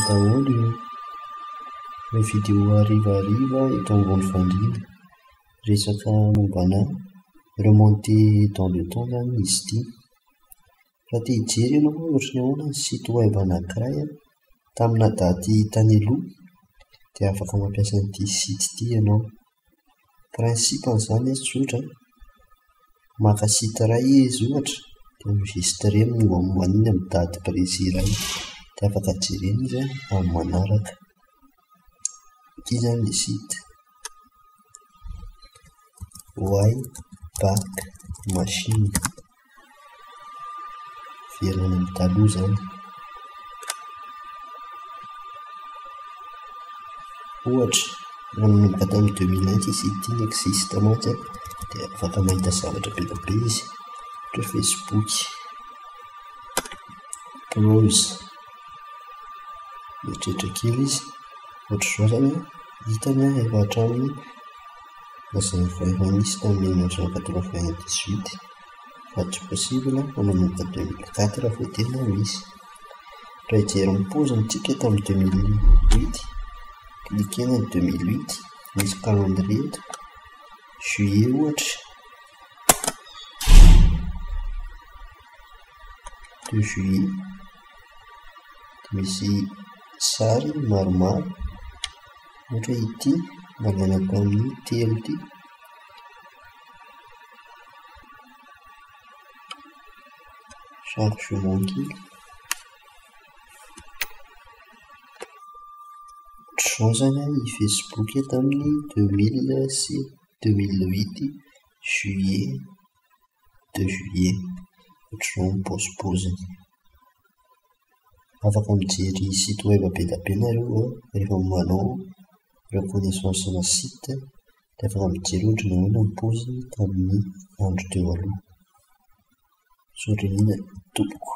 daholo ireo vidéo hariva eto ambony fandriana, resaka mombana remonté dans le temps zany izy ity. Raha te hijery ianao ohatran'ny ahoana ny site web anankiray tamina daty tany aloha dia afaka mampiasa an'ity site ity ianao. Principen'izany tsotra, maka site iray izy ohatra dia enregistré momba an'iny amin'ny daty précis iray dia afaka jerena izy amin'ny manaraka. Ity zany ilay site Wayback Machine, ivelany amin'ny taloha zany. Ohatra raha manomboka tamin'ny 2001 ity site ity n'existe mantsy dia afaka mahita zavatra be dia be izy, ohatra Facebook, browse, mieritreritra kely izy. Ohatr'izao zany hitany efa hatramin'ny efa nisy tamin'ny 1998 fa tsy possible fa manomboka 2004 raha vao tena misy. Raha hijery ny paoziny tamin'ny 2008, klikena ny 2008, misy calendrier eto, juillet ohatra, 2 juillet, misy sary maromaro ohatra ity nalaina tamin'ny 3 ity, chargement kely. Ohatr'izao zany i Facebook tamin'ny 2008 juillet, 2 juillet, ohatr'izao ny paozipaoziny. Afaka mijery site web be dia be nareo rehefa manao reconnaissance na site dia afaka mijery ohatra ny ahoana ny paoziny tamin'ny andro teo aloha. Sao indrindra indrindra tompoko.